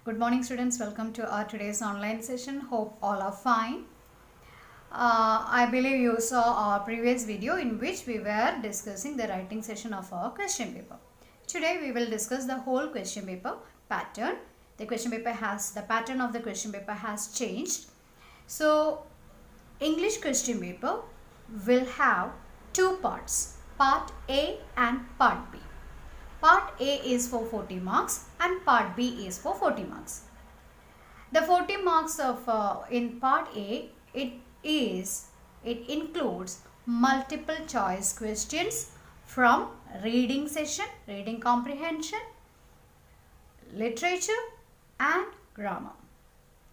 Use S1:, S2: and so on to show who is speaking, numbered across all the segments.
S1: Good morning students, welcome to our today's online session. Hope all are fine. I believe you saw our previous video in which we were discussing the writing session of our question paper. Today we will discuss the whole question paper pattern. The pattern of the question paper has changed. So English question paper will have two parts, part A and part B. Part A is for 40 marks and part B is for 40 marks. The 40 marks of in part A, it includes multiple choice questions from reading session, reading comprehension, literature and grammar.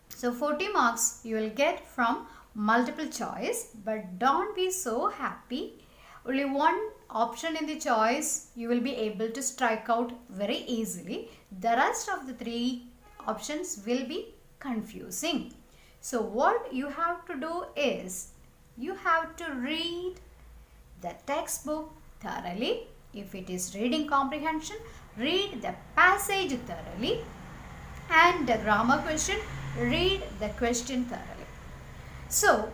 S1: So 40 marks you will get from multiple choice, but don't be so happy. Only one option in the choice you will be able to strike out very easily. The rest of the three options will be confusing. So what you have to do is you have to read the textbook thoroughly. If it is reading comprehension, read the passage thoroughly, and the grammar question, read the question thoroughly. So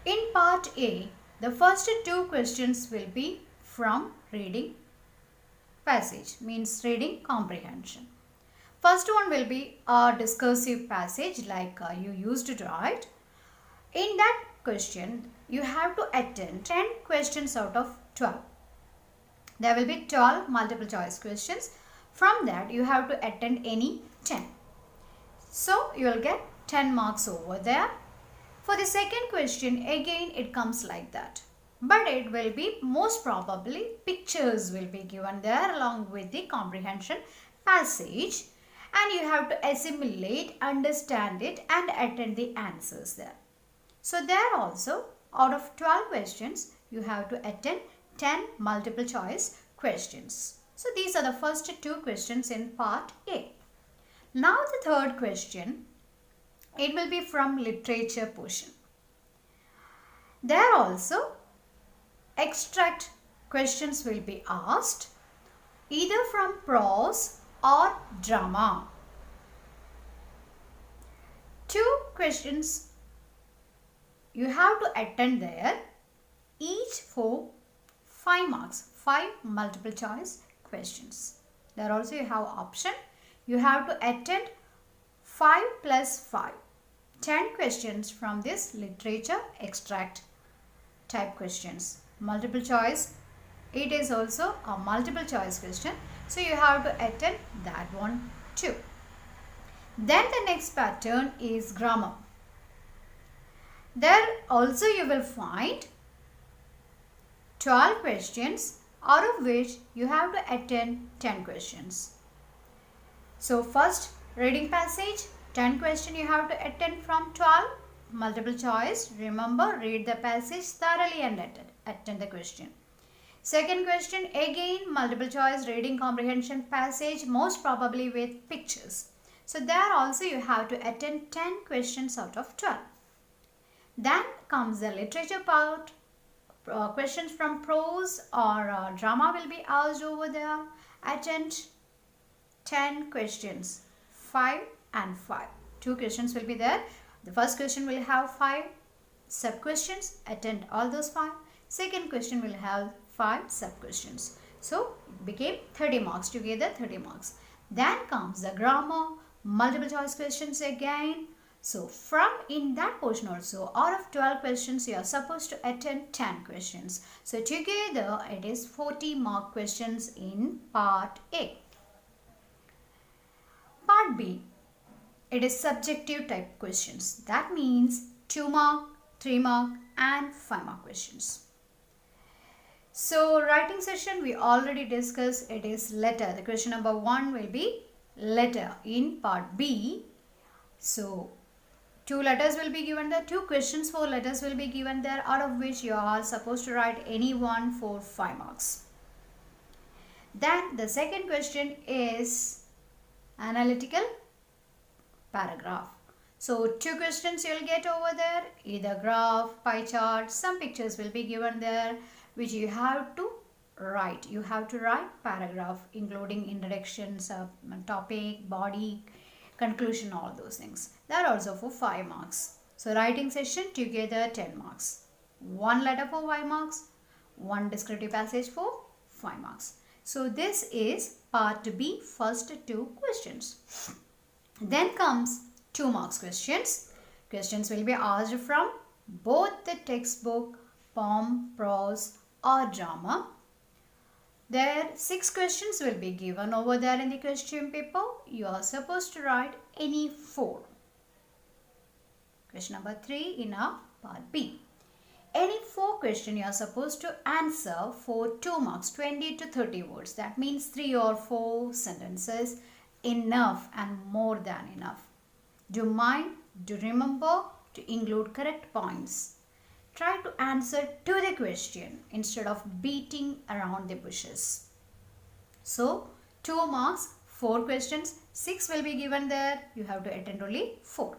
S1: in part A, the first two questions will be from reading passage, means reading comprehension. First one will be a discursive passage like you used to write. In that question, you have to attend 10 questions out of 12. There will be 12 multiple choice questions. From that, you have to attend any 10. So, you will get 10 marks over there. For the second question, again it comes like that. But it will be most probably pictures will be given there along with the comprehension passage. And you have to assimilate, understand it and attend the answers there. So there also, out of 12 questions, you have to attend 10 multiple choice questions. So these are the first two questions in part A. Now the third question, it will be from literature portion. There also, extract questions will be asked either from prose or drama. Two questions you have to attend there, each for 5 marks, 5 multiple choice questions. There also you have option, you have to attend 5 plus 5, 10 questions from this literature extract type questions. Multiple choice, it is also a multiple choice question. So you have to attend that one too. Then the next pattern is grammar. There also you will find 12 questions, out of which you have to attend 10 questions. So first reading passage, 10 questions you have to attend from 12. Multiple choice, remember, read the passage thoroughly and attend the question. Second question, again multiple choice, reading comprehension passage, most probably with pictures. So there also you have to attend 10 questions out of 12. Then comes the literature part. Questions from prose or drama will be asked over there. Attend 10 questions, 5 and 5. 2 questions will be there. The first question will have 5 sub questions. Attend all those 5. Second question will have 5 sub questions. So it became 30 marks together, 30 marks. Then comes the grammar, multiple choice questions again. So from in that portion also, out of 12 questions, you are supposed to attend 10 questions. So together it is 40 mark questions in part A. Part B, it is subjective type questions. That means 2 mark, 3 mark and 5 mark questions. So writing session we already discussed, it is letter. The question number 1 will be letter in part B. So 2 letters will be given there, 2 questions for letters will be given there, out of which you are supposed to write any one for 5 marks. Then the second question is analytical paragraph. So 2 questions you will get over there, either graph, pie chart, some pictures will be given there which you have to write. You have to write paragraph including introduction, topic, body, conclusion, all those things. That also for 5 marks. So writing session together 10 marks. One letter for 5 marks. One descriptive passage for 5 marks. So this is part B, first 2 questions. Then comes 2 marks questions. Questions will be asked from both the textbook, poem, prose or drama. There 6 questions will be given over there in the question paper. You are supposed to write any 4. Question number 3 in our part B. Any 4 questions you are supposed to answer for 2 marks, 20 to 30 words. That means 3 or 4 sentences, enough and more than enough. Do mind, do remember to include correct points. Try to answer to the question instead of beating around the bushes. So 2 marks, 4 questions, 6 will be given there. You have to attend only 4.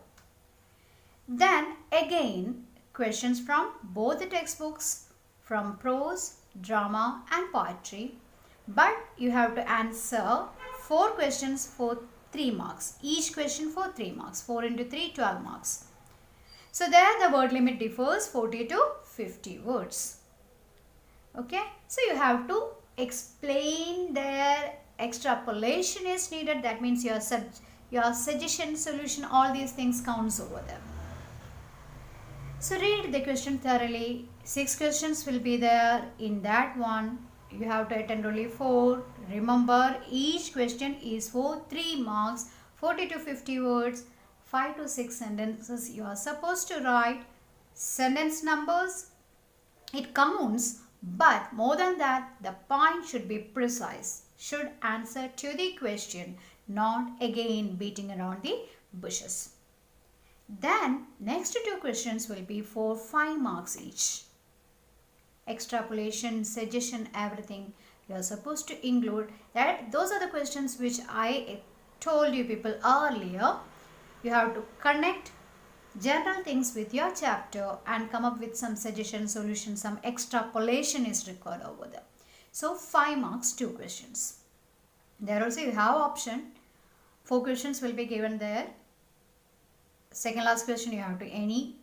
S1: Then again questions from both the textbooks, from prose, drama and poetry. But you have to answer 4 questions for 3 marks. Each question for 3 marks. 4 into 3, 12 marks. So there the word limit differs 40 to 50 words. Okay. So you have to explain their extrapolation is needed. That means your suggestion, solution, all these things counts over there. So read the question thoroughly. 6 questions will be there in that one. You have to attend only 4. Remember, each question is for 3 marks, 40 to 50 words, 5 to 6 sentences you are supposed to write. Sentence numbers, it counts, but more than that, the point should be precise. Should answer to the question, not again beating around the bushes. Then next 2 questions will be for 5 marks each. Extrapolation, suggestion, everything you are supposed to include. Those are the questions which I told you people earlier. You have to connect general things with your chapter and come up with some suggestion, solution, some extrapolation is required over there. So 5 marks, 2 questions. There also you have option. 4 questions will be given there. Second last question you have to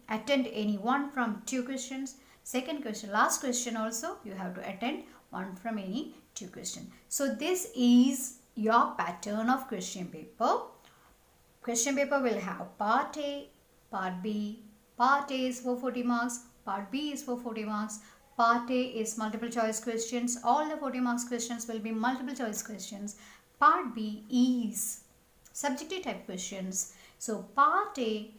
S1: attend any one from 2 questions. Second question, last question also you have to attend one from any 2 questions. So this is your pattern of question paper. Question paper will have part A, part B. Part A is for 40 marks, part B is for 40 marks. Part A is multiple choice questions. All the 40 marks questions will be multiple choice questions. Part B is subjective type questions. So part A,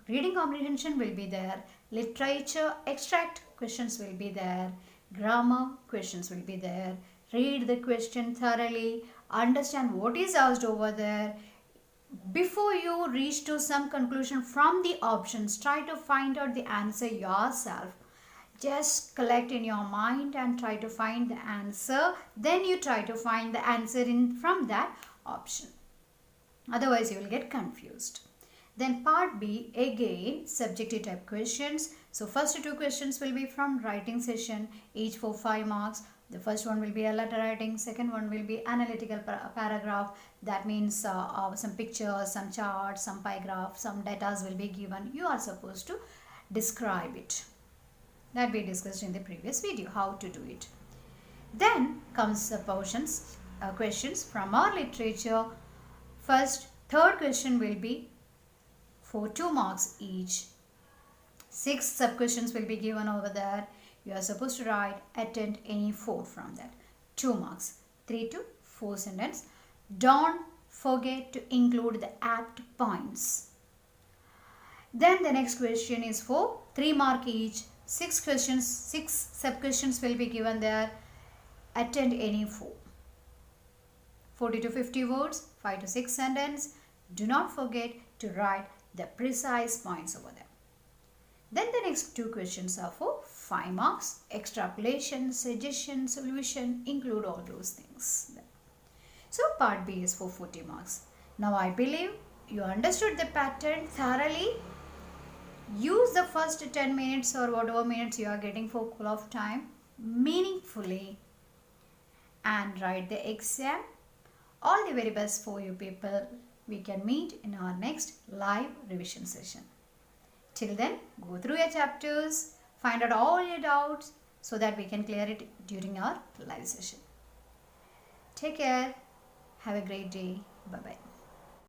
S1: reading comprehension will be there. Literature extract questions will be there. Grammar questions will be there. Read the question thoroughly. Understand what is asked over there. Before you reach to some conclusion from the options, try to find out the answer yourself. Just collect in your mind and try to find the answer. Then you try to find the answer from that option. Otherwise, you will get confused. Then part B, again, subjective type questions. So first 2 questions will be from writing session, each for 5 marks. The first one will be a letter writing. Second one will be analytical paragraph. That means some pictures, some charts, some pie graphs, some data will be given. You are supposed to describe it. That we discussed in the previous video, how to do it. Then comes the portions, questions from our literature. First, 3rd question will be for 2 marks each. 6 sub-questions will be given over there. You are supposed to write, attend any 4 from that. 2 marks, 3 to 4 sentences. Don't forget to include the apt points. Then the next question is for 3 marks each. 6 questions, 6 sub-questions will be given there. Attend any 4. 40 to 50 words, 5 to 6 sentences. Do not forget to write the precise points over there. Then the next 2 questions are for 5 marks. Extrapolation, suggestion, solution, include all those things. So part B is for 40 marks. Now I believe you understood the pattern thoroughly. Use the first 10 minutes or whatever minutes you are getting for cool off time meaningfully and write the exam. All the very best for you people. we can meet in our next live revision session. Till then, go through your chapters, find out all your doubts so that we can clear it during our live session. Take care. Have a great day. Bye-bye.